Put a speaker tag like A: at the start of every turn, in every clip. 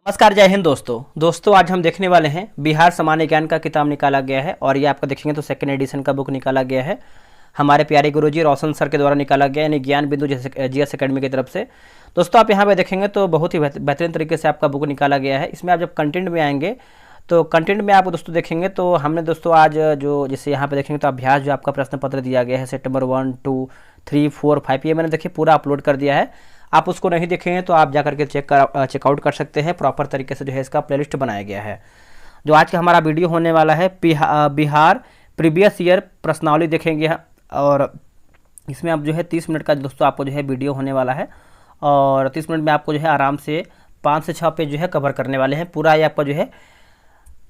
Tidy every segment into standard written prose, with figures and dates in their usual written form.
A: नमस्कार, जय हिंद दोस्तों आज हम देखने वाले हैं बिहार सामान्य ज्ञान का किताब निकाला गया है और ये आपका देखेंगे तो सेकंड एडिशन का बुक निकाला गया है। हमारे प्यारे गुरुजी रोशन सर के द्वारा निकाला गया यानी ज्ञान बिंदु जीएस एकेडमी की तरफ से। दोस्तों आप यहाँ पे देखेंगे तो बहुत ही बेहतरीन तरीके से आपका बुक निकाला गया है। इसमें आप जब कंटेंट में आएंगे तो कंटेंट में आप दोस्तों देखेंगे तो हमने दोस्तों आज जो जैसे यहाँ पे देखेंगे तो अभ्यास जो आपका प्रश्न पत्र दिया गया है सेट नंबर 1, 2, 3, 4, 5 ये मैंने देखिए पूरा अपलोड कर दिया है। आप उसको नहीं देखेंगे तो आप जाकर के चेकआउट कर सकते हैं। प्रॉपर तरीके से जो है इसका प्लेलिस्ट बनाया गया है। जो आज का हमारा वीडियो होने वाला है बिहार प्रीवियस ईयर प्रश्नावली देखेंगे और इसमें आप जो है 30 मिनट का दोस्तों आपको जो है वीडियो होने वाला है और 30 मिनट में आपको जो है आराम से 5 से 6 पेज जो है कवर करने वाले हैं। पूरा ये आपका जो है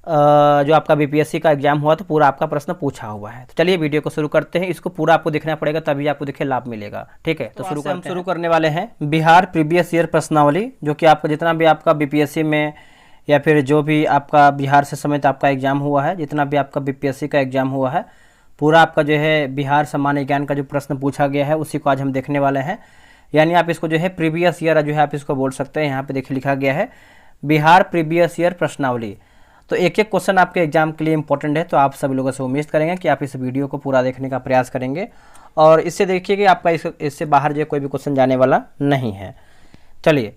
A: जो आपका बीपीएससी का एग्जाम हुआ तो पूरा आपका प्रश्न पूछा हुआ है। तो चलिए वीडियो को शुरू करते हैं। इसको पूरा आपको देखना पड़ेगा तभी आपको देखिए लाभ मिलेगा। ठीक है, तो हम शुरू करने वाले हैं बिहार प्रीवियस ईयर प्रश्नावली, जो कि आपका जितना भी आपका बीपीएससी में या फिर जो भी आपका बिहार से समेत आपका एग्जाम हुआ है, जितना भी आपका बीपीएससी का एग्जाम हुआ है, पूरा आपका जो है बिहार सामान्य ज्ञान का जो प्रश्न पूछा गया है उसी को आज हम देखने वाले हैं। यानी आप इसको जो है प्रीवियस ईयर जो है आप इसको बोल सकते हैं। यहाँ पे देखिए लिखा गया है बिहार प्रीवियस ईयर प्रश्नावली। तो एक एक क्वेश्चन आपके एग्जाम के लिए इंपॉर्टेंट है, तो आप सभी लोगों से उम्मीद करेंगे कि आप इस वीडियो को पूरा देखने का प्रयास करेंगे और इससे देखिए कि आपका इससे बाहर जो कोई भी क्वेश्चन जाने वाला नहीं है। चलिए,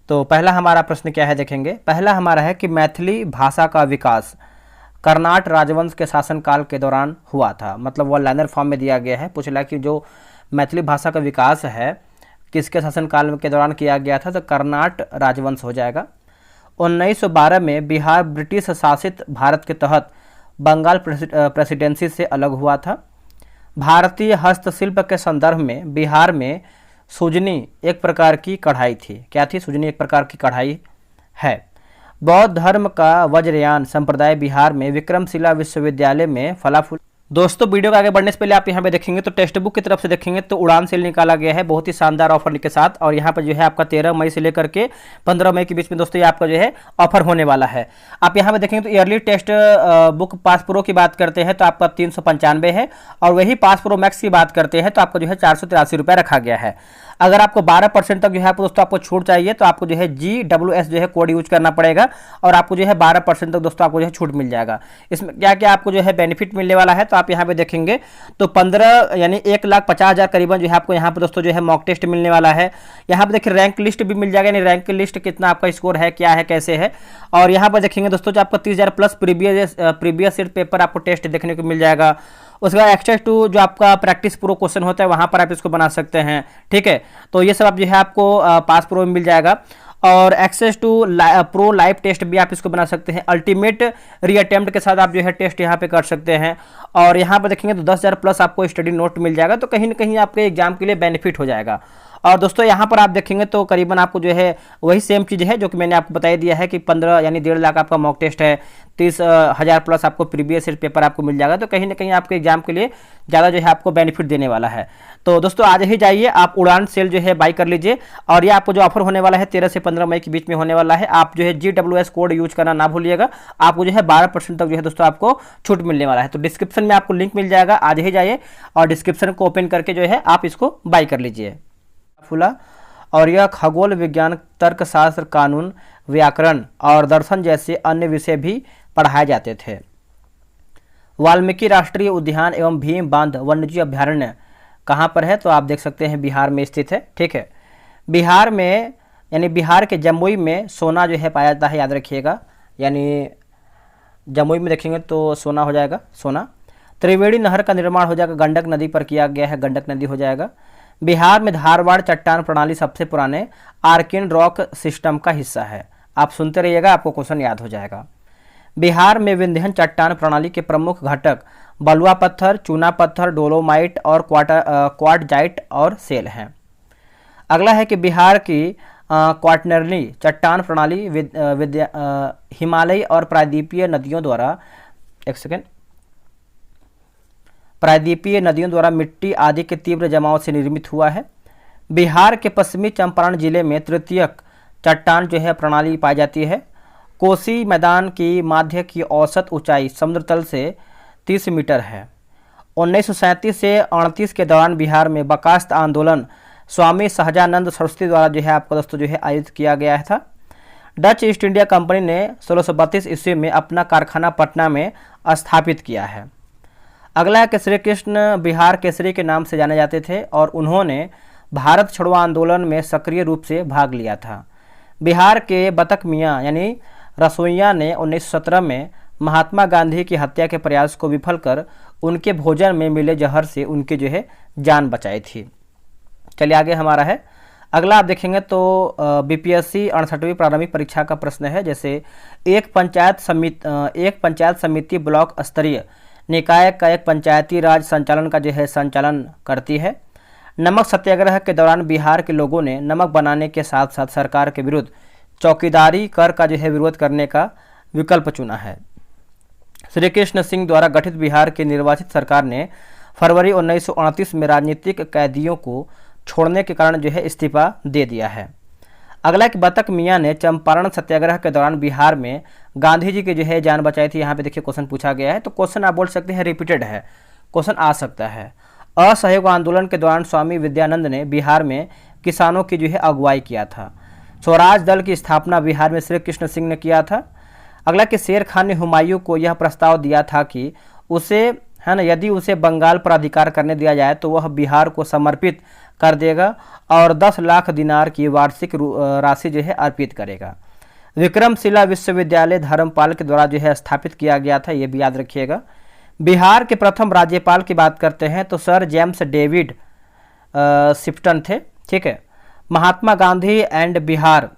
A: तो पहला हमारा प्रश्न क्या है देखेंगे। पहला हमारा है कि मैथिली भाषा का विकास कर्नाट राजवंश के शासनकाल के दौरान हुआ था। मतलब वो लाइनर फॉर्म में दिया गया है। पूछ रहा कि जो मैथिली भाषा का विकास है किसके शासनकाल के दौरान किया गया था, तो कर्नाट राजवंश हो जाएगा। 1912 में बिहार ब्रिटिश शासित भारत के तहत बंगाल प्रेसिडेंसी से अलग हुआ था। भारतीय हस्तशिल्प के संदर्भ में बिहार में सुजनी एक प्रकार की कढ़ाई थी। क्या थी? सुजनी एक प्रकार की कढ़ाई है। बौद्ध धर्म का वज्रयान संप्रदाय बिहार में विक्रमशिला विश्वविद्यालय में फला फूल। दोस्तों वीडियो के आगे बढ़ने से पहले आप यहाँ पे देखेंगे तो टेक्स्ट बुक की तरफ से देखेंगे तो उड़ान सेल निकाला गया है बहुत ही शानदार ऑफर के साथ और यहाँ पर जो है आपका 13 मई से लेकर के 15 मई के बीच में दोस्तों ये आपका जो है ऑफर होने वाला है। आप यहाँ पे देखेंगे तो yearly test book pass pro की बात करते हैं तो आपका 395 है और वही पास प्रो मैक्स की बात करते हैं तो आपका जो है 483 रुपये रखा गया है। अगर आपको 12% तक जो है दोस्तों आपको छूट चाहिए तो आपको जो है GWS जो है कोड यूज करना पड़ेगा और आपको जो है 12% तक दोस्तों आपको जो है छूट मिल जाएगा। इसमें क्या क्या आपको जो है बेनिफिट मिलने वाला है, तो आप यहाँ पे देखेंगे तो 15 यानी 1,50,000 करीबन जो है आपको यहाँ पे दोस्तों जो है मॉक टेस्ट मिलने वाला है। यहाँ पे देखिए रैंक लिस्ट भी मिल जाएगा, यानी रैंक लिस्ट कितना आपका स्कोर है, क्या है, कैसे है। और यहाँ पर देखेंगे दोस्तों जो आपका 30,000 प्लस प्रीवियस ईयर पेपर आपको टेस्ट देखने को मिल जाएगा। उसके बाद एक्सेस टू जो आपका प्रैक्टिस प्रो क्वेश्चन होता है वहाँ पर आप इसको बना सकते हैं। ठीक है, तो ये सब आप जो है आपको पास प्रो में मिल जाएगा और access to pro live test भी आप इसको बना सकते हैं। अल्टीमेट रीअटेम्प्ट के साथ आप जो है टेस्ट यहाँ पे कर सकते हैं और यहाँ पर देखेंगे तो 10,000 प्लस आपको स्टडी नोट मिल जाएगा। तो कहीं ना कहीं आपके एग्जाम के लिए बेनिफिट हो जाएगा। और दोस्तों यहाँ पर आप देखेंगे तो करीबन आपको जो है वही सेम चीज़ है जो कि मैंने आपको बताई दिया है कि 15 यानी 1.5 लाख आपका मॉक टेस्ट है, 30,000 प्लस आपको प्रीवियस ईयर पेपर आपको मिल जाएगा। तो कहीं ना कहीं आपके एग्जाम के लिए ज़्यादा जो है आपको बेनिफिट देने वाला है। तो दोस्तों आज ही जाइए आप उड़ान सेल जो है बाई कर लीजिए और ये आपको जो ऑफर होने वाला है 13 से 15 मई के बीच में होने वाला है। आप जो है GWS कोड यूज करना ना भूलिएगा। आपको जो है 12% तक जो है दोस्तों आपको छूट मिलने वाला है। तो डिस्क्रिप्शन में आपको लिंक मिल जाएगा, आज ही जाइए और डिस्क्रिप्शन को ओपन करके जो है आप इसको बाई कर लीजिए। फूला और यह खगोल विज्ञान, तर्कशास्त्र, कानून, व्याकरण और दर्शन जैसे अन्य विषय भी पढ़ाए जाते थे। वाल्मीकि राष्ट्रीय उद्यान एवं भीम बांध वन्यजीव अभ्यारण्य कहाँ पर है, तो आप देख सकते हैं बिहार में स्थित है। ठीक है, बिहार में यानी बिहार के जमुई में सोना जो है पाया जाता है, याद रखिएगा। यानी जमुई में देखेंगे तो सोना हो जाएगा, सोना। त्रिवेणी नहर का निर्माण हो जाएगा, गंडक नदी पर किया गया है, गंडक नदी हो जाएगा। बिहार में धारवाड़ चट्टान प्रणाली सबसे पुराने आर्किन रॉक सिस्टम का हिस्सा है। आप सुनते रहिएगा, आपको क्वेश्चन याद हो जाएगा। बिहार में विंध्यन चट्टान प्रणाली के प्रमुख घटक बलुआ पत्थर, चूना पत्थर, डोलोमाइट और क्वार्टजाइट और सेल हैं। अगला है कि बिहार की क्वाटरनरी चट्टान प्रणाली हिमालयी और प्रायद्वीपीय नदियों द्वारा प्रायद्वीपीय नदियों द्वारा मिट्टी आदि के तीव्र जमाव से निर्मित हुआ है। बिहार के पश्चिमी चंपारण जिले में तृतीयक चट्टान जो है प्रणाली पाई जाती है। कोसी मैदान की माध्य की औसत ऊंचाई समुद्र तल से 30 मीटर है। 1937 से 38 के दौरान बिहार में बर्खास्त आंदोलन स्वामी सहजानंद सरस्वती द्वारा जो है आपका दोस्तों जो है आयोजित किया गया था। डच ईस्ट इंडिया कंपनी ने 1632 ईस्वी में अपना कारखाना पटना में स्थापित किया है। अगला है कि श्री कृष्ण बिहार केसरी के नाम से जाने जाते थे और उन्होंने भारत छोड़ो आंदोलन में सक्रिय रूप से भाग लिया था। बिहार के बतक मियाँ यानी रसोइया ने 1917 में महात्मा गांधी की हत्या के प्रयास को विफल कर उनके भोजन में मिले जहर से उनकी जान बचाई थी। चलिए आगे हमारा है अगला आप देखेंगे तो बीपीएससी 68वीं प्रारंभिक परीक्षा का प्रश्न है। जैसे एक पंचायत समिति ब्लॉक स्तरीय निकाय का एक पंचायती राज संचालन का संचालन करती है। नमक सत्याग्रह के दौरान बिहार के लोगों ने नमक बनाने के साथ साथ सरकार के विरुद्ध चौकीदारी कर का विरोध करने का विकल्प चुना है। श्री कृष्ण सिंह द्वारा गठित बिहार की निर्वाचित सरकार ने फरवरी 1938 में राजनीतिक कैदियों को छोड़ने के कारण इस्तीफा दे दिया है। अगला कि बतक मियाँ ने चंपारण सत्याग्रह के दौरान बिहार में गांधी जी की जान बचाई थी। यहाँ पे देखिए क्वेश्चन पूछा गया है, तो क्वेश्चन आप बोल सकते हैं रिपीटेड है, क्वेश्चन आ सकता है। असहयोग आंदोलन के दौरान स्वामी विद्यानंद ने बिहार में किसानों की अगुवाई किया था। स्वराज दल की स्थापना बिहार में श्री कृष्ण सिंह ने किया था। अगला कि शेर खान ने हुमायूं को यह प्रस्ताव दिया था कि उसे यदि उसे बंगाल पर अधिकार करने दिया जाए तो वह बिहार को समर्पित कर देगा और 10 लाख दिनार की वार्षिक राशि अर्पित करेगा। विक्रमशिला विश्वविद्यालय धर्मपाल के द्वारा स्थापित किया गया था, ये भी याद रखिएगा। बिहार के प्रथम राज्यपाल की बात करते हैं तो सर जेम्स डेविड शिफ्टन थे। ठीक है। Mahatma Gandhi and Bihar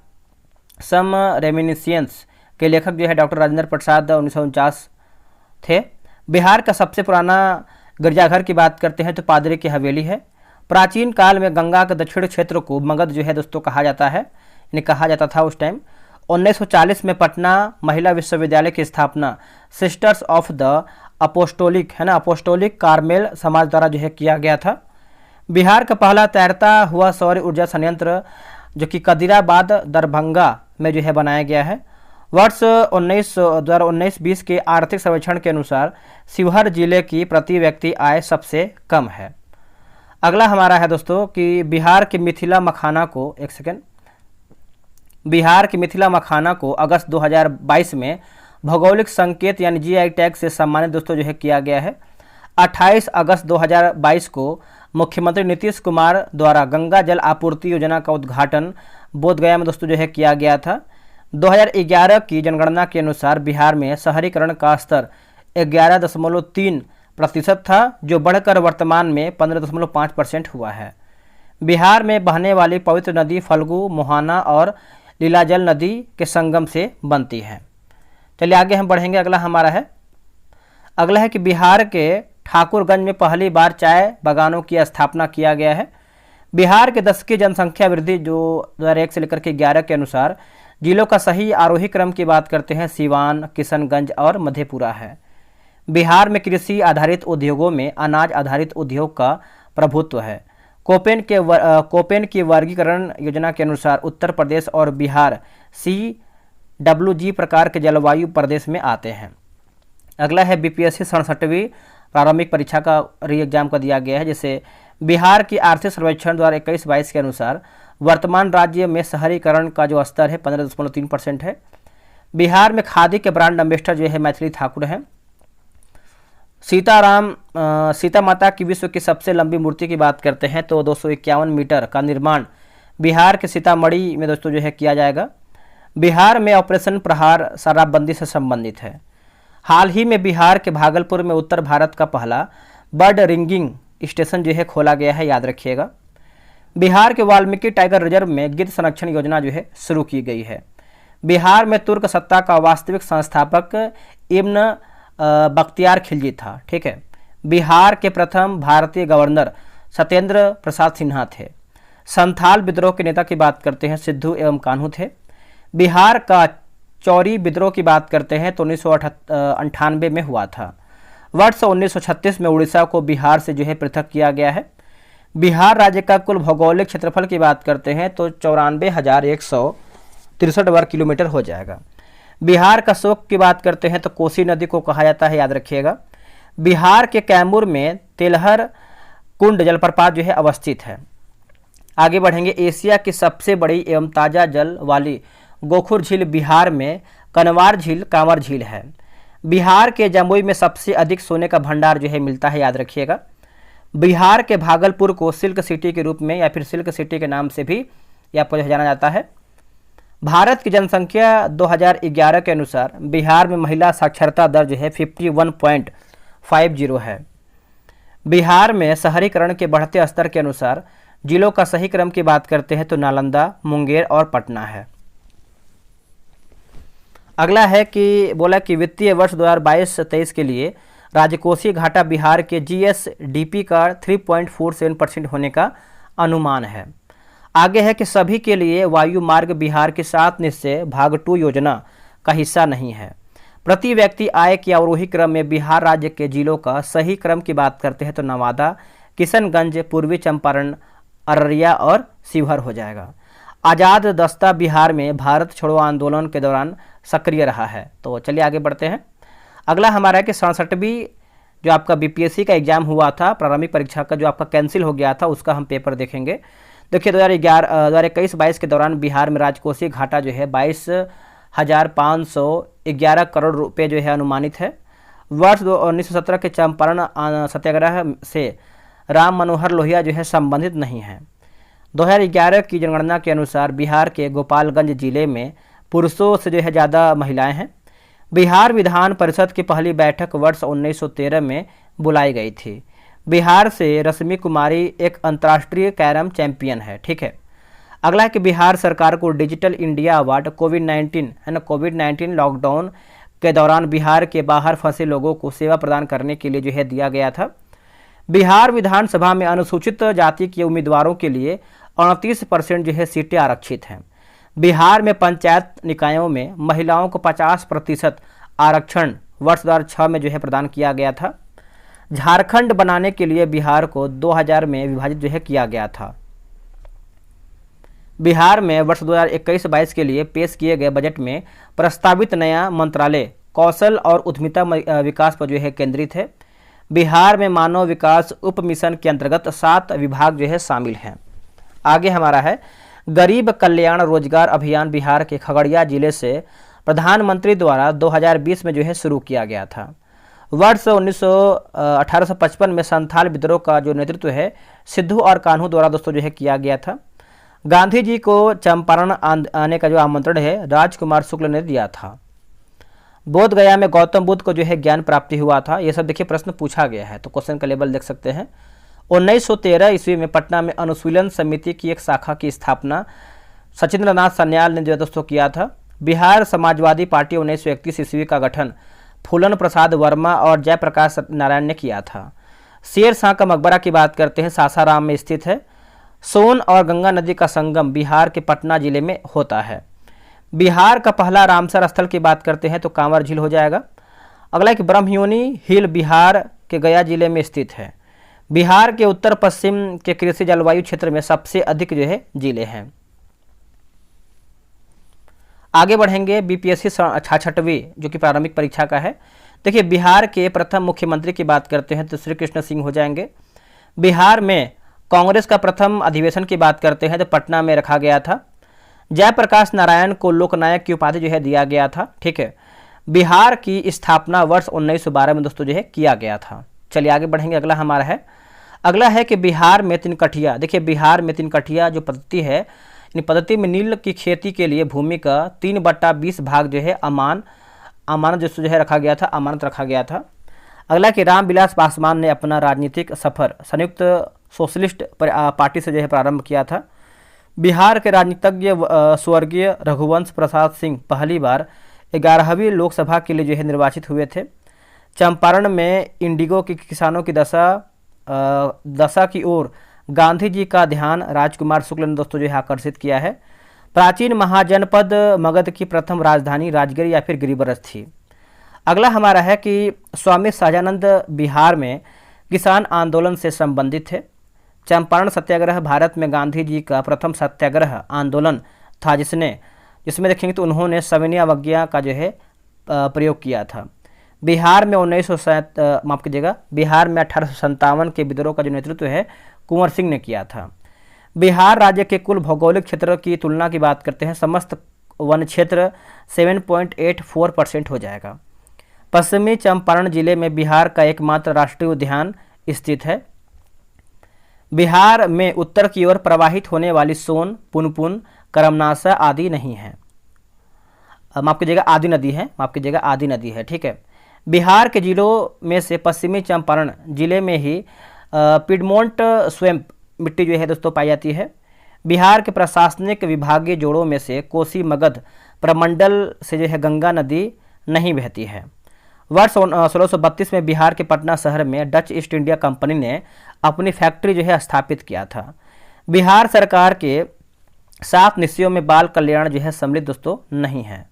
A: some reminiscences के लेखक डॉक्टर राजेंद्र प्रसाद 1949 थे। बिहार का सबसे पुराना गिरजाघर की बात करते हैं तो पादरी की हवेली है। प्राचीन काल में गंगा के दक्षिण क्षेत्र को मगध दोस्तों कहा जाता है, यानी कहा जाता था उस टाइम। 1940 में पटना महिला विश्वविद्यालय की स्थापना sisters of the apostolic Carmel समाज द्वारा किया गया था। बिहार का पहला तैरता हुआ सौर ऊर्जा संयंत्र जो कि कदीराबाद दरभंगा में बनाया गया है। वर्ष 2019-20 के आर्थिक सर्वेक्षण के अनुसार शिवहर जिले की प्रति व्यक्ति आय सबसे कम है। अगला हमारा है दोस्तों कि बिहार के मिथिला मखाना को अगस्त 2022 में भौगोलिक संकेत यानी जीआई टैग से सम्मानित दोस्तों किया गया है। 28 अगस्त 2022 को मुख्यमंत्री नीतीश कुमार द्वारा गंगा जल आपूर्ति योजना का उद्घाटन बोधगया में दोस्तों किया गया था। 2011 की जनगणना के अनुसार बिहार में शहरीकरण का स्तर 11.3% था, जो बढ़कर वर्तमान में 15.5% हुआ है। बिहार में बहने वाली पवित्र नदी फल्गु, मोहाना और लीलाजल नदी के संगम से बनती है। चलिए आगे हम बढ़ेंगे। अगला है कि बिहार के ठाकुरगंज में पहली बार चाय बागानों की स्थापना किया गया है। बिहार के 10 की जनसंख्या वृद्धि जो 2001 से लेकर के 11 के अनुसार जिलों का सही आरोही क्रम की बात करते हैं सीवान, किशनगंज और मधेपुरा है। बिहार में कृषि आधारित उद्योगों में अनाज आधारित उद्योग का प्रभुत्व है। कोपेन की वर्गीकरण योजना के अनुसार उत्तर प्रदेश और बिहार CWG प्रकार के जलवायु प्रदेश में आते हैं। अगला है बीपीएससी 67वीं प्रारंभिक परीक्षा का री एग्जाम का दिया गया है। जैसे बिहार की आर्थिक सर्वेक्षण 2021-22 के अनुसार वर्तमान राज्य में शहरीकरण का जो स्तर है 15.3% है। बिहार में खादी के ब्रांड एम्बेसडर मैथिली ठाकुर हैं। सीता माता की विश्व की सबसे लंबी मूर्ति की बात करते हैं तो 251 मीटर का निर्माण बिहार के सीतामढ़ी में दोस्तों किया जाएगा। बिहार में ऑपरेशन प्रहार शराबबंदी से संबंधित है। हाल ही में बिहार के भागलपुर में उत्तर भारत का पहला बर्ड रिंगिंग स्टेशन खोला गया है, याद रखिएगा। बिहार के वाल्मीकि टाइगर रिजर्व में गिद्ध संरक्षण योजना शुरू की गई है। बिहार में तुर्क सत्ता का वास्तविक संस्थापक इब्न बख्तियार खिलजी था। ठीक है। बिहार के प्रथम भारतीय गवर्नर सत्येंद्र प्रसाद सिन्हा थे। संथाल विद्रोह के नेता की बात करते हैं सिद्धू एवं कान्हू थे। बिहार का चौरी विद्रोह की बात करते हैं तो 1998 में हुआ था। वर्ष 1936 में उड़ीसा को बिहार से पृथक किया गया है। बिहार राज्य का कुल भौगोलिक क्षेत्रफल की बात करते हैं तो 94,163 वर्ग किलोमीटर हो जाएगा। बिहार का शोक की बात करते हैं तो कोसी नदी को कहा जाता है, याद रखिएगा। बिहार के कैमूर में तेलहर कुंड जलप्रपात अवस्थित है। आगे बढ़ेंगे। एशिया की सबसे बड़ी एवं ताज़ा जल वाली गोखुर झील बिहार में, कनवार झील कांवर झील है। बिहार के जमुई में सबसे अधिक सोने का भंडार जो है मिलता है, याद रखिएगा। बिहार के भागलपुर को सिल्क सिटी के रूप में या फिर सिल्क सिटी के नाम से भी ये आपको जाना जाता है। भारत की जनसंख्या 2011 के अनुसार बिहार में महिला साक्षरता दर जो है 51.50 है। बिहार में शहरीकरण के बढ़ते स्तर के अनुसार जिलों का सही क्रम की बात करते हैं तो नालंदा, मुंगेर और पटना है। अगला है कि बोला कि वित्तीय वर्ष 2022-23 के लिए राजकोषीय घाटा बिहार के जीएसडीपी का 3.47% होने का अनुमान है। आगे है कि सभी के लिए वायु मार्ग बिहार की 7 निश्चय भाग 2 योजना का हिस्सा नहीं है। प्रति व्यक्ति आय के अवरोही क्रम में बिहार राज्य के जिलों का सही क्रम की बात करते हैं तो नवादा, किशनगंज, पूर्वी चंपारण, अररिया और शिवहर हो जाएगा। आज़ाद दस्ता बिहार में भारत छोड़ो आंदोलन के दौरान सक्रिय रहा है। तो चलिए आगे बढ़ते हैं। अगला हमारा है कि 67वीं जो आपका बीपीएससी का एग्जाम हुआ था, प्रारंभिक परीक्षा का जो आपका कैंसिल हो गया था, उसका हम पेपर देखेंगे। देखिए 2021-22 के दौरान बिहार में राजकोषीय घाटा जो है 22,511 करोड़ रुपए जो है अनुमानित है। वर्ष 1917 के चंपारण सत्याग्रह से राम मनोहर लोहिया जो है संबंधित नहीं है। 2011 की जनगणना के अनुसार बिहार के गोपालगंज जिले में पुरुषों से जो है ज़्यादा महिलाएं हैं। बिहार विधान परिषद की पहली बैठक वर्ष 1913 में बुलाई गई थी। बिहार से रश्मि कुमारी एक अंतर्राष्ट्रीय कैरम चैंपियन है। ठीक है। अगला है कि बिहार सरकार को डिजिटल इंडिया अवार्ड कोविड-19 है ना, कोविड-19 लॉकडाउन के दौरान बिहार के बाहर फंसे लोगों को सेवा प्रदान करने के लिए जो है दिया गया था। बिहार विधानसभा में अनुसूचित जाति के उम्मीदवारों के लिए 29% जो है सीटें आरक्षित हैं। बिहार में पंचायत निकायों में महिलाओं को 50% आरक्षण वर्ष 2006 में जो है प्रदान किया गया था। झारखंड बनाने के लिए बिहार को 2000 में विभाजित जो है किया गया था। बिहार में वर्ष 2021-22 के लिए पेश किए गए बजट में प्रस्तावित नया मंत्रालय कौशल और उद्यमिता विकास पर जो है केंद्रित है। बिहार में मानव विकास उप मिशन के अंतर्गत 7 विभाग जो है शामिल हैं। आगे हमारा है गरीब कल्याण रोजगार अभियान बिहार के खगड़िया जिले से प्रधानमंत्री द्वारा 2020 में जो है शुरू किया गया था। वर्ष 1855 में संथाल विद्रोह का जो नेतृत्व है सिद्धू और कान्हू द्वारा दोस्तों जो है किया गया था। गांधी जी को चंपारण आने का जो आमंत्रण है राजकुमार शुक्ल ने दिया था। बोध गया में गौतम बुद्ध को जो है ज्ञान प्राप्ति हुआ था। ये सब देखिए प्रश्न पूछा गया है, तो क्वेश्चन का लेवल देख सकते हैं। 1913 ईस्वी में पटना में अनुशीलन समिति की एक शाखा की स्थापना सचिंद्र नाथ सन्याल ने जो दोस्तों किया था। बिहार समाजवादी पार्टी 1931 ईस्वी का गठन फूलन प्रसाद वर्मा और जयप्रकाश नारायण ने किया था। शेर शाह का मकबरा की बात करते हैं, सासाराम में स्थित है। सोन और गंगा नदी का संगम बिहार के पटना जिले में होता है। बिहार का पहला रामसर स्थल की बात करते हैं तो कांवर झील हो जाएगा। अगला एक ब्रह्मयोनी हिल बिहार के गया जिले में स्थित है। बिहार के उत्तर पश्चिम के कृषि जलवायु क्षेत्र में सबसे अधिक जो है जिले हैं। आगे बढ़ेंगे बीपीएससी 66वीं जो कि प्रारंभिक परीक्षा का है। देखिए बिहार के प्रथम मुख्यमंत्री की बात करते हैं तो श्री कृष्ण सिंह हो जाएंगे। बिहार में कांग्रेस का प्रथम अधिवेशन की बात करते हैं तो पटना में रखा गया था। जयप्रकाश नारायण को लोकनायक की उपाधि जो है दिया गया था। ठीक है। बिहार की स्थापना वर्ष 1912 में दोस्तों जो है किया गया था। चलिए आगे बढ़ेंगे। अगला हमारा है, अगला है कि बिहार में तिनकठिया। देखिए बिहार में तिनकठिया जो पद्धति है, इन पद्धति में नील की खेती के लिए भूमि का 3/20 भाग जो है अमानत जो है रखा गया था, अमानत रखा गया था। अगला कि रामविलास पासवान ने अपना राजनीतिक सफर संयुक्त सोशलिस्ट पार्टी से जो है प्रारंभ किया था। बिहार के राजनीतिज्ञ स्वर्गीय रघुवंश प्रसाद सिंह पहली बार 11वीं लोकसभा के लिए जो है निर्वाचित हुए थे। चंपारण में इंडिगो के किसानों की दशा की ओर गांधी जी का ध्यान राजकुमार शुक्ल ने दोस्तों जो है आकर्षित किया है। प्राचीन महाजनपद मगध की प्रथम राजधानी राजगिर या फिर गिरिब्रज थी। अगला हमारा है कि स्वामी सहजानंद बिहार में किसान आंदोलन से संबंधित है। चंपारण सत्याग्रह भारत में गांधी जी का प्रथम सत्याग्रह आंदोलन था जिसमें देखेंगे तो उन्होंने सविनय अवज्ञा का जो है प्रयोग किया था। बिहार में 1857 के विद्रोह का जो नेतृत्व है कुंवर सिंह ने किया था। बिहार राज्य के कुल भौगोलिक क्षेत्र की तुलना की बात करते हैं, समस्त वन क्षेत्र 7.84% हो जाएगा। पश्चिमी चंपारण जिले में बिहार का एकमात्र राष्ट्रीय उद्यान स्थित है। बिहार में उत्तर की ओर प्रवाहित होने वाली सोन, पुनपुन, करमनासा आदि नहीं है, माफ कीजिएगा आदि नदी है, माफ कीजिएगा आदि नदी है, ठीक है। बिहार के जिलों में से पश्चिमी चंपारण जिले में ही पिडमोंट स्वैम्प मिट्टी जो है दोस्तों पाई जाती है। बिहार के प्रशासनिक विभागीय जोड़ों में से कोसी मगध प्रमंडल से जो है गंगा नदी नहीं बहती है। वर्ष 1632 में बिहार के पटना शहर में डच ईस्ट इंडिया कंपनी ने अपनी फैक्ट्री जो है स्थापित किया था। बिहार सरकार के 7 निश्चयों में बाल कल्याण जो है सम्मिलित दोस्तों नहीं है।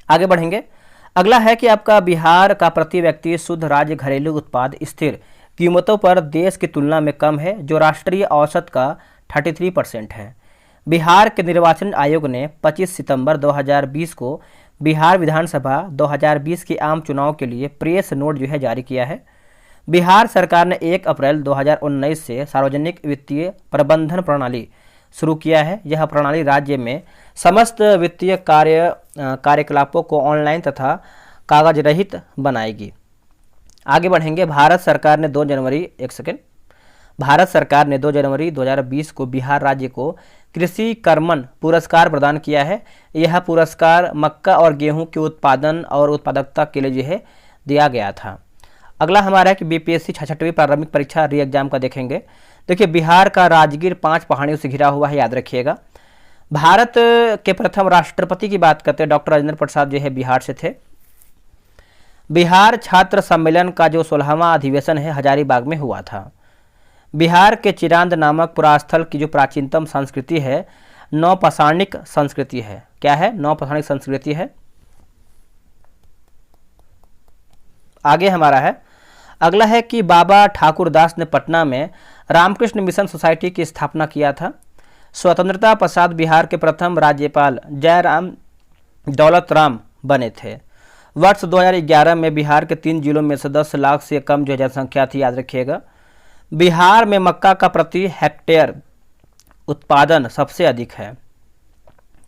A: आगे बढ़ेंगे। अगला है कि आपका बिहार का प्रति व्यक्ति शुद्ध राज्य घरेलू उत्पाद स्थिर कीमतों पर देश की तुलना में कम है, जो राष्ट्रीय औसत का 33% है। बिहार के निर्वाचन आयोग ने 25 सितंबर 2020 को बिहार विधानसभा 2020 के आम चुनाव के लिए प्रेस नोट जो है जारी किया है। बिहार सरकार ने 1 अप्रैल 2019 से सार्वजनिक वित्तीय प्रबंधन प्रणाली शुरू किया है। यह प्रणाली राज्य में समस्त वित्तीय कार्यकलापों को ऑनलाइन तथा कागज रहित बनाएगी। आगे बढ़ेंगे। भारत सरकार ने 2 जनवरी 2020 को बिहार राज्य को कृषि कर्मण पुरस्कार प्रदान किया है। यह पुरस्कार मक्का और गेहूं के उत्पादन और उत्पादकता के लिए जो है दिया गया था। अगला हमारा है कि बीपीएससी 66वीं प्रारंभिक परीक्षा री एग्जाम का देखेंगे। देखिए बिहार का राजगीर 5 पहाड़ियों से घिरा हुआ है, याद रखिएगा। भारत के प्रथम राष्ट्रपति की बात करते हैं, डॉक्टर राजेंद्र प्रसाद जो है बिहार से थे। बिहार छात्र सम्मेलन का जो 16वां अधिवेशन है हजारीबाग में हुआ था। बिहार के चिरांद नामक पुरास्थल की जो प्राचीनतम संस्कृति है नौपाषाणिक संस्कृति है। क्या है? नौपाषाणिक संस्कृति है। आगे हमारा है, अगला है कि बाबा ठाकुरदास ने पटना में रामकृष्ण मिशन सोसाइटी की स्थापना किया था। स्वतंत्रता पश्चात बिहार के प्रथम राज्यपाल जयराम दौलत राम बने थे। वर्ष 2011 में बिहार के 3 जिलों में से 10 लाख से कम जो जनसंख्या थी, याद रखिएगा। बिहार में मक्का का प्रति हेक्टेयर उत्पादन सबसे अधिक है।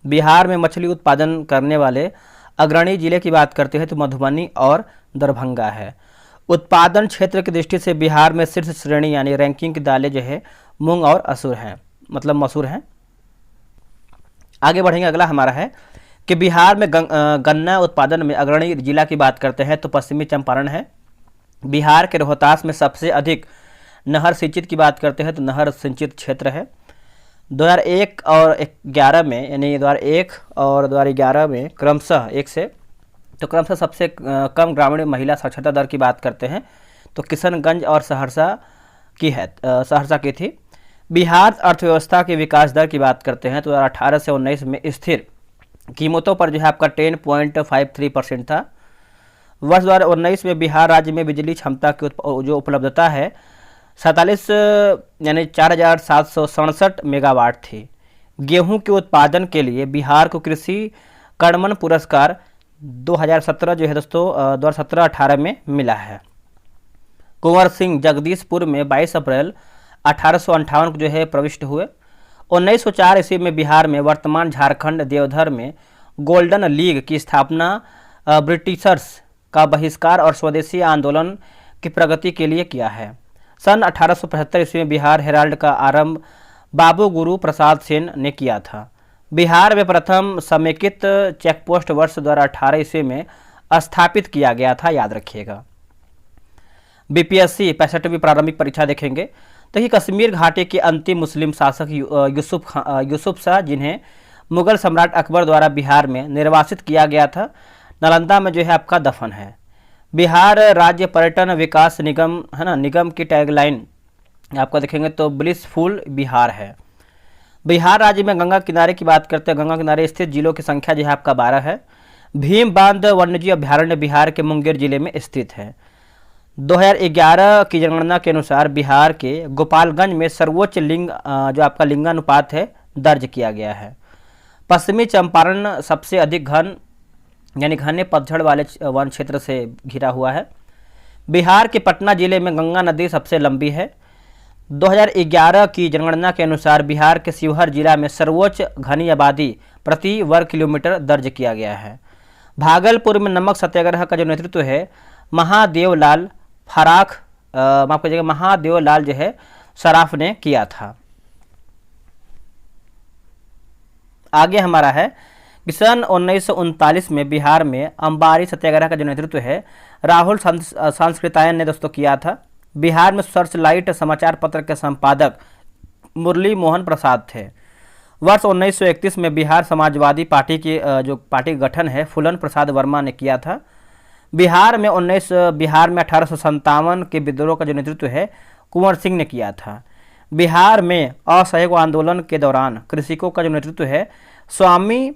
A: बिहार में मछली उत्पादन करने वाले अग्रणी जिले की बात करते हैं तो मधुबनी और दरभंगा है। उत्पादन क्षेत्र की दृष्टि से बिहार में शीर्ष श्रेणी यानी रैंकिंग की दालें जो है मूंग और मसूर हैं। आगे बढ़ेंगे। अगला हमारा है कि बिहार में गन्ना उत्पादन में अग्रणी जिला की बात करते हैं तो पश्चिमी चंपारण है। बिहार के रोहतास में सबसे अधिक नहर सिंचित की बात करते हैं तो नहर सिंचित क्षेत्र है। 2001 और 11 में यानी 2001 और 2011 में क्रमशः सबसे कम ग्रामीण महिला साक्षरता दर की बात करते हैं तो किशनगंज और सहरसा की थी। बिहार अर्थव्यवस्था के विकास दर की बात करते हैं तो 2018 से 19 में स्थिर कीमतों पर जो है आपका 10.53% था। वर्ष 2019 में बिहार राज्य में बिजली क्षमता की जो उपलब्धता है 476767 मेगावाट थी। गेहूं के उत्पादन के लिए बिहार को कृषि कर्मण पुरस्कार 2017 जो है दोस्तों 2017-18 में मिला है। कुंवर सिंह जगदीशपुर में 22 अप्रैल 1858 को जो है प्रविष्ट हुए। 1904 ईस्वी में बिहार में वर्तमान झारखंड देवधर में गोल्डन लीग की स्थापना ब्रिटिशर्स का बहिष्कार और स्वदेशी आंदोलन की प्रगति के लिए किया है। सन 1875 ईस्वी में बिहार हेराल्ड का आरंभ बाबू गुरु प्रसाद सेन ने किया था। बिहार में प्रथम समेकित चेकपोस्ट वर्ष 2018 ईस्वी में स्थापित किया गया था, याद रखिएगा। बीपीएससी 65वीं प्रारंभिक परीक्षा देखेंगे तो ये कश्मीर घाटी के अंतिम मुस्लिम शासक यूसुफ शाह, जिन्हें मुगल सम्राट अकबर द्वारा बिहार में निर्वासित किया गया था, नालंदा में जो है आपका दफन है। बिहार राज्य पर्यटन विकास निगम है ना, निगम की टैगलाइन आपका देखेंगे तो ब्लिसफुल बिहार है। बिहार राज्य में गंगा किनारे की बात करते हैं, गंगा किनारे स्थित जिलों की संख्या जो है आपका 12 है। भीम बांध वन्यजीव अभ्यारण्य बिहार के मुंगेर जिले में स्थित है। 2011 की जनगणना के अनुसार बिहार के गोपालगंज में सर्वोच्च लिंग जो आपका लिंगानुपात है दर्ज किया गया है। पश्चिमी चंपारण सबसे अधिक घने पतझड़ वाले वन क्षेत्र से घिरा हुआ है। बिहार के पटना जिले में गंगा नदी सबसे लंबी है। 2011 की जनगणना के अनुसार बिहार के शिवहर जिला में सर्वोच्च घनी आबादी प्रति वर्ग किलोमीटर दर्ज किया गया है। भागलपुर में नमक सत्याग्रह का जो नेतृत्व है महादेवलाल फराख माफ कीजिएगा महादेवलाल जो है सराफ ने किया था। आगे हमारा है कि सन 1939 में बिहार में अंबारी सत्याग्रह का जो नेतृत्व है राहुल सांस्कृतायन ने दोस्तों किया था। बिहार में सर्च लाइट समाचार पत्र के संपादक मुरली मोहन प्रसाद थे। वर्ष 1931 में बिहार समाजवादी पार्टी की जो पार्टी गठन है फूलन प्रसाद वर्मा ने किया था। बिहार में 1857 के विद्रोह का जो नेतृत्व है कुंवर सिंह ने किया था। बिहार में असहयोग आंदोलन के दौरान कृषकों का जो नेतृत्व है स्वामी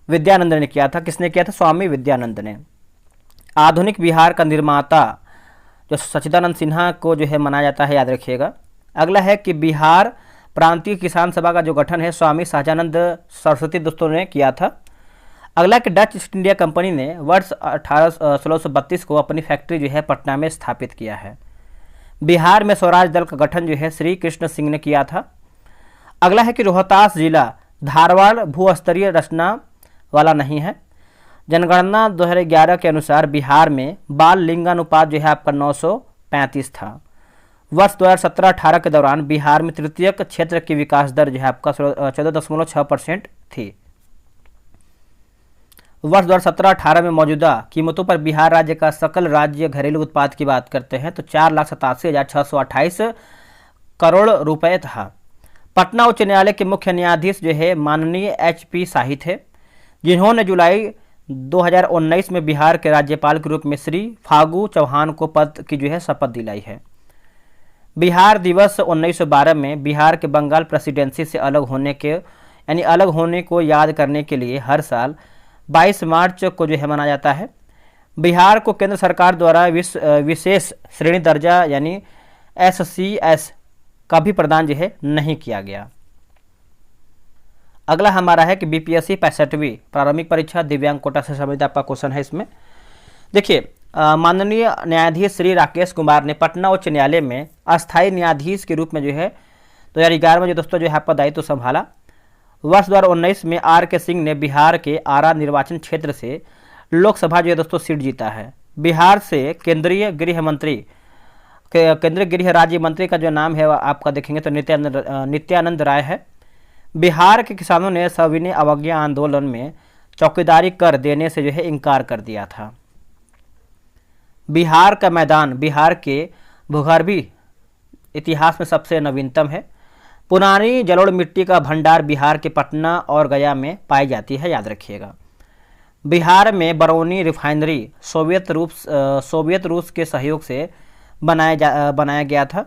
A: विद्यानंद ने किया था। किसने किया था? स्वामी विद्यानंद ने। आधुनिक बिहार का निर्माता जो सच्चिदानंद सिन्हा को जो है मनाया जाता है, याद रखिएगा। अगला है कि बिहार प्रांतीय किसान सभा का जो गठन है स्वामी सहजानंद सरस्वती दोस्तों ने किया था। अगला कि डच ईस्ट इंडिया कंपनी ने वर्ष 1632 को अपनी फैक्ट्री जो है पटना में स्थापित किया है। बिहार में स्वराज दल का गठन जो है श्री कृष्ण सिंह ने किया था। अगला है कि रोहतास जिला धारवाड़ भूस्तरीय रचना वाला नहीं है। जनगणना 2011 के अनुसार बिहार में बाल लिंगानुपात जो है आपका 935 था। वर्ष 2017-18 के दौरान बिहार में तृतीयक क्षेत्र की विकास दर जो है आपका 14.6% थी। वर्ष 2017-18 में मौजूदा कीमतों पर बिहार राज्य का सकल राज्य घरेलू उत्पाद की बात करते हैं तो 4,87,628 करोड़ रुपए था। पटना उच्च न्यायालय के मुख्य न्यायाधीश जो है माननीय HP शाही थे, जिन्होंने जुलाई 2019 में बिहार के राज्यपाल के रूप में श्री फागू चौहान को पद की जो है शपथ दिलाई है। बिहार दिवस 1912 में बिहार के बंगाल प्रेसिडेंसी से अलग होने को याद करने के लिए हर साल 22 मार्च को जो है मनाया जाता है। बिहार को केंद्र सरकार द्वारा विशेष श्रेणी दर्जा यानी SCS का भी प्रदान जो है नहीं किया गया। अगला हमारा है कि BPSC 65वीं प्रारंभिक परीक्षा दिव्यांग कोटा से संबंधित आपका क्वेश्चन है। इसमें देखिए माननीय न्यायाधीश श्री राकेश कुमार ने पटना उच्च न्यायालय में अस्थायी न्यायाधीश के रूप में जो है 2011 में जो दोस्तों जो है आपका दायित्व संभाला। वर्ष 2019 में RK सिंह ने बिहार के आरा निर्वाचन क्षेत्र से लोकसभा जो है दोस्तों सीट जीता है। बिहार से केंद्रीय गृह राज्य मंत्री का जो नाम है आपका देखेंगे तो नित्यानंद राय है। बिहार के किसानों ने सविनय अवज्ञा आंदोलन में चौकीदारी कर देने से जो है इनकार कर दिया था। बिहार का मैदान बिहार के भूगर्भीय इतिहास में सबसे नवीनतम है। पुरानी जलोढ़ मिट्टी का भंडार बिहार के पटना और गया में पाई जाती है, याद रखिएगा। बिहार में बरौनी रिफाइनरी सोवियत रूस के सहयोग से बनाया गया था।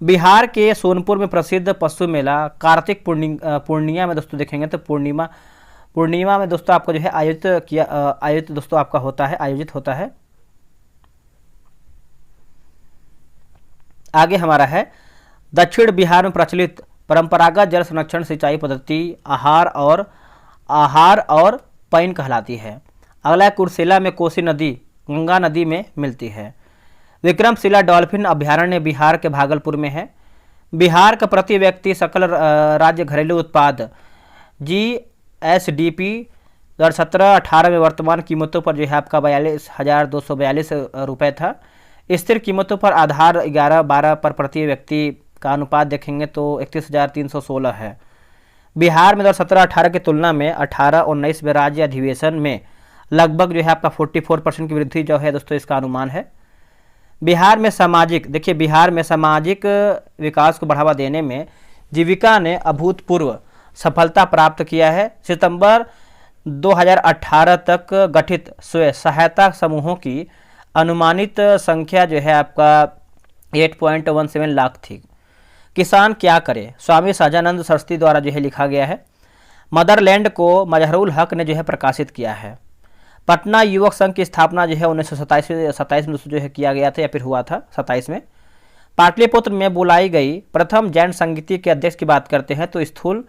A: बिहार के सोनपुर में प्रसिद्ध पशु मेला कार्तिक पूर्णिमा में दोस्तों देखेंगे तो पूर्णिमा में दोस्तों आपको जो है आयोजित दोस्तों आपका आयोजित होता है। आगे हमारा है दक्षिण बिहार में प्रचलित परंपरागत जल संरक्षण सिंचाई पद्धति आहार और पैन कहलाती है। अगला कुर्सेला में कोसी नदी गंगा नदी में मिलती है। विक्रमशिला डॉल्फिन अभ्यारण्य बिहार के भागलपुर में है। बिहार का प्रति व्यक्ति सकल राज्य घरेलू उत्पाद GSDP 2017-18 में वर्तमान कीमतों पर जो है आपका 42,242 रुपये था। स्थिर कीमतों पर आधार 11-12 पर प्रति व्यक्ति का अनुपात देखेंगे तो 31,316 है। बिहार में 2017-18 की तुलना में 18-19 में राज्य अधिवेशन में लगभग जो है आपका 44% की वृद्धि जो है दोस्तों इसका अनुमान है। बिहार में सामाजिक विकास को बढ़ावा देने में जीविका ने अभूतपूर्व सफलता प्राप्त किया है। सितंबर 2018 तक गठित स्वयं सहायता समूहों की अनुमानित संख्या जो है आपका 8.17 लाख थी। किसान क्या करे, स्वामी सहजानंद सरस्वती द्वारा जो है लिखा गया है। मदरलैंड को मजहरुल हक ने जो है प्रकाशित किया है। पटना युवक संघ की स्थापना जो है 1927 में जो है किया गया था या फिर हुआ था 27 में। पाटलिपुत्र में बुलाई गई प्रथम जैन संगीति के अध्यक्ष की बात करते हैं तो स्थूल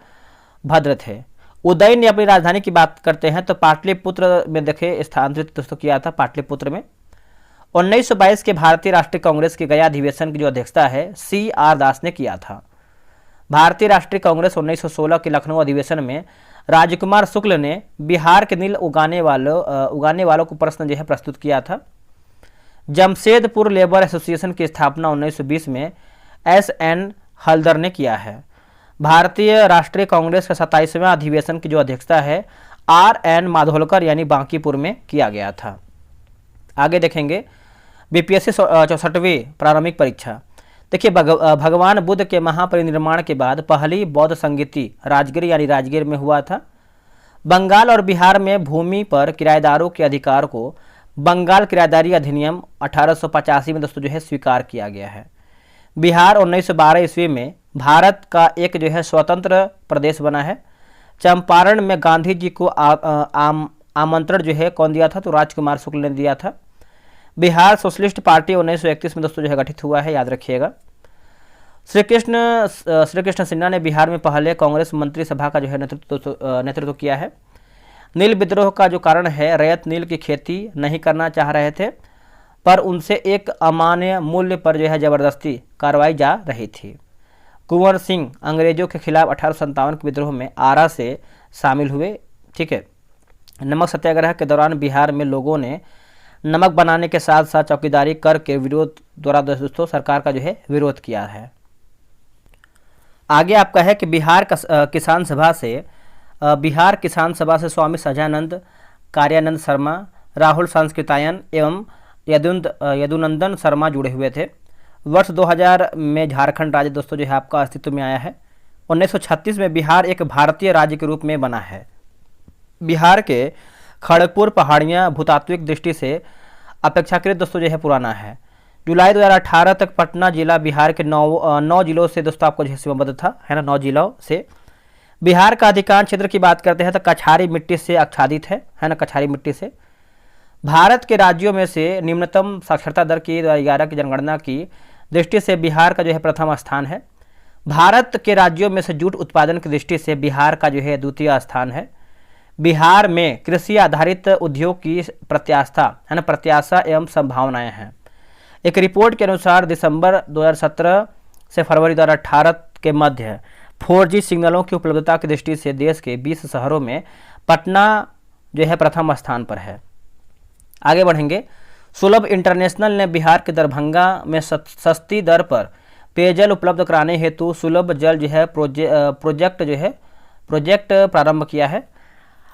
A: भद्र थे। उदय ने अपनी राजधानी की बात करते हैं तो पाटलिपुत्र में देखे स्थानांतरित दोस्तों किया था पाटलिपुत्र में। 1922 के भारतीय राष्ट्रीय कांग्रेस के गया अधिवेशन की जो अध्यक्षता है CR दास ने किया था। भारतीय राष्ट्रीय कांग्रेस 1916 के लखनऊ अधिवेशन में राजकुमार शुक्ल ने बिहार के नील उगाने वालों को प्रश्न जो है प्रस्तुत किया था। जमशेदपुर लेबर एसोसिएशन की स्थापना 1920 में SN हल्दर ने किया है। भारतीय राष्ट्रीय कांग्रेस का 27वां अधिवेशन की जो अध्यक्षता है RN माधोलकर यानी बांकीपुर में किया गया था। आगे देखेंगे BPSC 64वीं प्रारंभिक परीक्षा। देखिए भगवान बुद्ध के महापरिनिर्वाण के बाद पहली बौद्ध संगीति राजगीर यानी राजगीर में हुआ था। बंगाल और बिहार में भूमि पर किराएदारों के अधिकार को बंगाल किराएदारी अधिनियम 1885 में दोस्तों जो है स्वीकार किया गया है। बिहार 1912 ईस्वी में भारत का एक जो है स्वतंत्र प्रदेश बना है। चंपारण में गांधी जी को आमंत्रण जो है कौन दिया था, तो राजकुमार शुक्ल ने दिया था। बिहार सोशलिस्ट पार्टी 1931 में दोस्तों जो है गठित हुआ है, याद रखिएगा। श्री कृष्ण सिन्हा ने बिहार में पहले कांग्रेस मंत्री सभा का जो है नेतृत्व किया है। नील विद्रोह का जो कारण है, रैयत नील की खेती नहीं करना चाह रहे थे, पर उनसे एक अमान्य मूल्य पर जो है जबरदस्ती कार्रवाई जा रही थी। कुंवर सिंह अंग्रेजों के खिलाफ 1857 के विद्रोह में आरा से शामिल हुए। ठीक है। नमक सत्याग्रह के दौरान बिहार में लोगों ने नमक बनाने के साथ साथ चौकीदारी करके विरोध द्वारा दोस्तों सरकार का जो है विरोध किया है। आगे आपका है कि बिहार किसान सभा से स्वामी सहजानंद, कार्यानंद शर्मा, राहुल संस्कृतायन एवं यदुनंदन शर्मा जुड़े हुए थे। वर्ष 2000 में झारखंड राज्य दोस्तों जो है आपका अस्तित्व में आया है। 1936 में बिहार एक भारतीय राज्य के रूप में बना है। बिहार के खड़गपुर पहाड़ियाँ भूतात्विक दृष्टि से अपेक्षाकृत दोस्तों जो है पुराना है। जुलाई 2018 तक पटना जिला बिहार के 9 जिलों से दोस्तों आपको जो है सीमाबद्ध था, है ना, 9 जिलों से। बिहार का अधिकांश क्षेत्र की बात करते हैं तो कछारी मिट्टी से आच्छादित है ना, कछारी मिट्टी से। भारत के राज्यों में से निम्नतम साक्षरता दर की 2011 की जनगणना की दृष्टि से बिहार का जो है प्रथम स्थान है। भारत के राज्यों में से जूट उत्पादन की दृष्टि से बिहार का जो है द्वितीय स्थान है। बिहार में कृषि आधारित उद्योग की प्रत्याशा एवं संभावनाएं हैं। एक रिपोर्ट के अनुसार दिसंबर 2017 से फरवरी 2018 के मध्य 4G सिग्नलों की उपलब्धता की दृष्टि से देश के 20 शहरों में पटना जो है प्रथम स्थान पर है। आगे बढ़ेंगे। सुलभ इंटरनेशनल ने बिहार के दरभंगा में सस्ती दर पर पेयजल उपलब्ध कराने हेतु सुलभ जल जो है प्रोजेक्ट प्रारंभ किया है।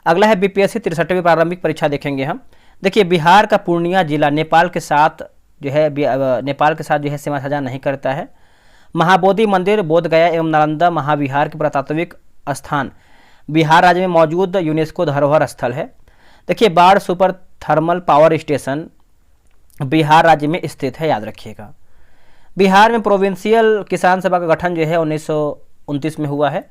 A: अगला है BPSC 63वीं प्रारंभिक परीक्षा देखेंगे हम। देखिए बिहार का पूर्णिया जिला नेपाल के साथ जो है सीमा साझा नहीं करता है। महाबोधि मंदिर बोधगया एवं नालंदा महाविहार के पुरातात्विक स्थान बिहार राज्य में मौजूद यूनेस्को धरोहर स्थल है। देखिए बाढ़ super thermal power station Bihar राज्य में स्थित है, याद रखिएगा। बिहार में प्रोविंशियल किसान सभा का गठन जो है 1929 में हुआ है।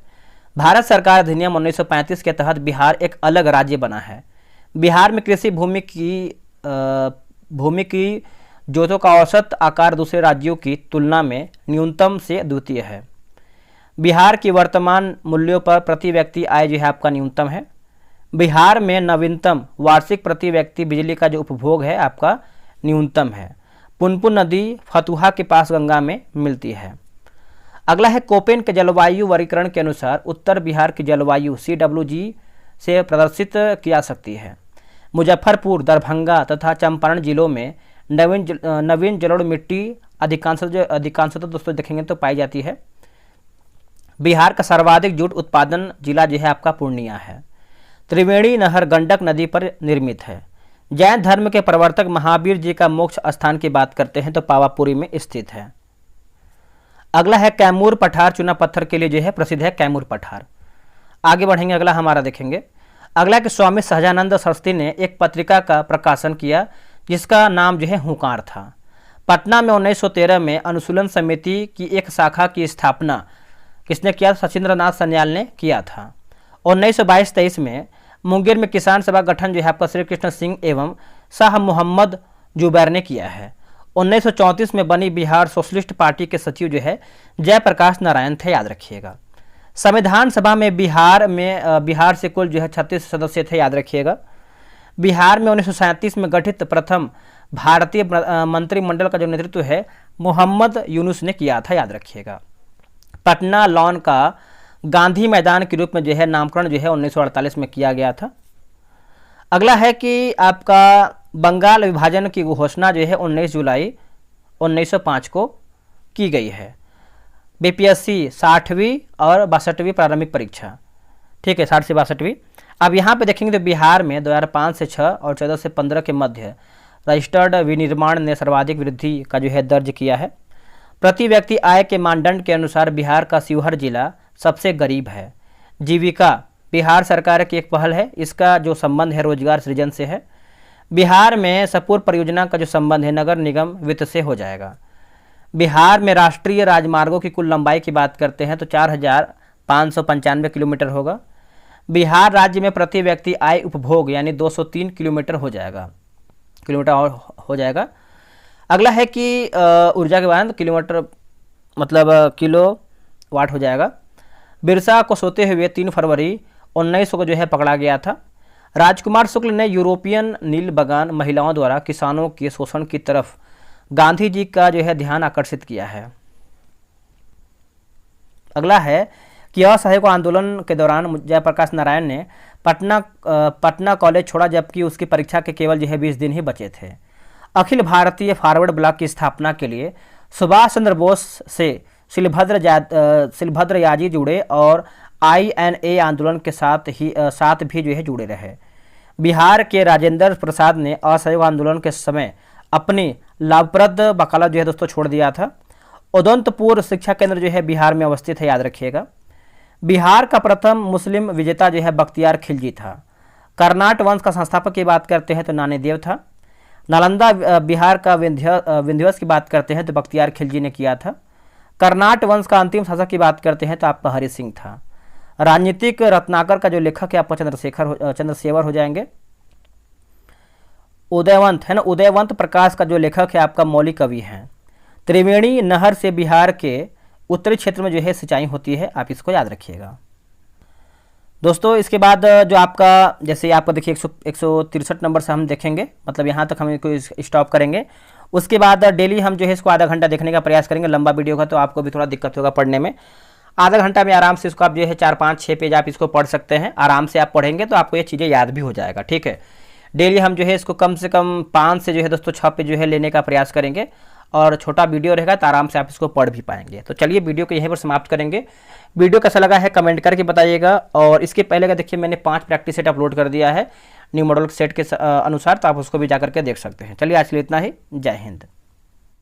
A: भारत सरकार अधिनियम 1935 के तहत बिहार एक अलग राज्य बना है। बिहार में कृषि भूमि की जोतों का औसत आकार दूसरे राज्यों की तुलना में न्यूनतम से द्वितीय है। बिहार की वर्तमान मूल्यों पर प्रति व्यक्ति आय जो है आपका न्यूनतम है। बिहार में नवीनतम वार्षिक प्रति व्यक्ति बिजली का जो उपभोग है आपका न्यूनतम है। पुनपुन नदी फतुहा के पास गंगा में मिलती है। अगला है कोपेन के जलवायु वर्गीकरण के अनुसार उत्तर बिहार की जलवायु CWG से प्रदर्शित किया सकती है। मुजफ्फरपुर, दरभंगा तथा चंपारण जिलों में नवीन जलोढ़ मिट्टी अधिकांशतः दोस्तों देखेंगे तो पाई जाती है। बिहार का सर्वाधिक जूट उत्पादन जिला जो है आपका पूर्णिया है। त्रिवेणी नहर गंडक नदी पर निर्मित है। जैन धर्म के प्रवर्तक महावीर जी का मोक्ष स्थान की बात करते हैं तो पावापुरी में स्थित है। अगला है कैमूर पठार चूना पत्थर के लिए जो है प्रसिद्ध है कैमूर पठार। आगे बढ़ेंगे, अगला हमारा देखेंगे। अगला कि स्वामी सहजानंद सरस्वती ने एक पत्रिका का प्रकाशन किया जिसका नाम जो है हुंकार था। पटना में 1913 में अनुशीलन समिति की एक शाखा की स्थापना किसने किया? सचिंद्रनाथ सन्याल ने किया था। 1922-23 में मुंगेर में किसान सभा गठन जो है आपका श्री कृष्ण सिंह एवं शाह मोहम्मद जुबैर ने किया है। 1934 में बनी बिहार सोशलिस्ट पार्टी के सचिव जो है जयप्रकाश नारायण थे, याद रखिएगा। संविधान सभा में बिहार से कुल जो है 36 सदस्य थे, याद रखिएगा। बिहार में 1937 में गठित प्रथम भारतीय मंत्रिमंडल का जो नेतृत्व है मोहम्मद यूनुस ने किया था, याद रखिएगा। पटना लॉन का गांधी मैदान के रूप में जो है नामकरण जो है 1948 में किया गया था। अगला है कि आपका बंगाल विभाजन की घोषणा जो है 19 जुलाई 1905 को की गई है। बीपीएससी 60वीं और 62वीं प्रारंभिक परीक्षा, ठीक है, 60 से 62वीं। अब यहाँ पे देखेंगे तो बिहार में 2005 से 6 और 14 से 15 के मध्य रजिस्टर्ड विनिर्माण ने सर्वाधिक वृद्धि का जो है दर्ज किया है। प्रति व्यक्ति आय के मानदंड के अनुसार बिहार का शिवहर जिला सबसे गरीब है। जीविका बिहार सरकार की एक पहल है, इसका जो संबंध है रोजगार सृजन से है। बिहार में सपूर परियोजना का जो संबंध है नगर निगम वित्त से हो जाएगा। बिहार में राष्ट्रीय राजमार्गों की कुल लंबाई की बात करते हैं तो 4595 किलोमीटर होगा। बिहार राज्य में प्रति व्यक्ति आय उपभोग यानी 203 किलोमीटर हो जाएगा, हो जाएगा। अगला है कि ऊर्जा के बाद किलोमीटर मतलब किलो वाट हो जाएगा। बिरसा को सोते हुए 3 फरवरी 1900 को जो है पकड़ा गया था। राजकुमार शुक्ल ने यूरोपियन नील बगान महिलाओं द्वारा किसानों के शोषण की तरफ गांधी जी का जो है ध्यान आकर्षित किया है। अगला है कि असहयोग आंदोलन के दौरान जयप्रकाश नारायण ने पटना कॉलेज छोड़ा, जबकि उसकी परीक्षा के केवल जो है 20 दिन ही बचे थे। अखिल भारतीय फॉरवर्ड ब्लॉक की स्थापना के लिए सुभाष चंद्र बोस से शिलभद्र याजी जुड़े और INA आंदोलन के साथ भी जो है जुड़े रहे। बिहार के राजेंद्र प्रसाद ने असहयोग आंदोलन के समय अपनी लाभप्रद वकालत जो है दोस्तों छोड़ दिया था। उदंतपुर शिक्षा केंद्र जो है बिहार में अवस्थित है, याद रखिएगा। बिहार का प्रथम मुस्लिम विजेता जो है बख्तियार खिलजी था। कर्नाट वंश का संस्थापक की बात करते हैं तो नानीदेव था। नालंदा बिहार का विंध्यवंश की बात करते हैं तो बख्तियार खिलजी ने किया था। कर्नाट वंश का अंतिम शासक की बात करते हैं तो आपका हरि सिंह था। राजनीतिक रत्नाकर का जो लेखक है आपका चंद्रशेखर हो जाएंगे। उदयवंत है ना, उदयवंत प्रकाश का जो लेखक है आपका मौलिक कवि हैं। त्रिवेणी नहर से बिहार के उत्तरी क्षेत्र में जो है सिंचाई होती है, आप इसको याद रखिएगा दोस्तों। इसके बाद जो आपका जैसे आपका देखिए 163 नंबर से हम देखेंगे, मतलब यहाँ तक हम इसको स्टॉप करेंगे। उसके बाद डेली हम जो है इसको आधा घंटा देखने का प्रयास करेंगे। लंबा वीडियो का तो आपको भी थोड़ा दिक्कत होगा पढ़ने में। आधा घंटा में आराम से इसको आप जो है 4, 5, 6 पेज आप इसको पढ़ सकते हैं। आराम से आप पढ़ेंगे तो आपको ये चीज़ें याद भी हो जाएगा, ठीक है। डेली हम जो है इसको कम से कम 5 से जो है दोस्तों 6 पेज जो है लेने का प्रयास करेंगे, और छोटा वीडियो रहेगा तो आराम से आप इसको पढ़ भी पाएंगे। तो चलिए वीडियो को यहीं पर समाप्त करेंगे। वीडियो कैसा लगा है कमेंट करके बताइएगा। और इसके पहले का देखिए मैंने 5 प्रैक्टिस सेट अपलोड कर दिया है न्यू मॉडल सेट के अनुसार, तो आप उसको भी जा करके देख सकते हैं। चलिए आज के लिए इतना ही। जय हिंद।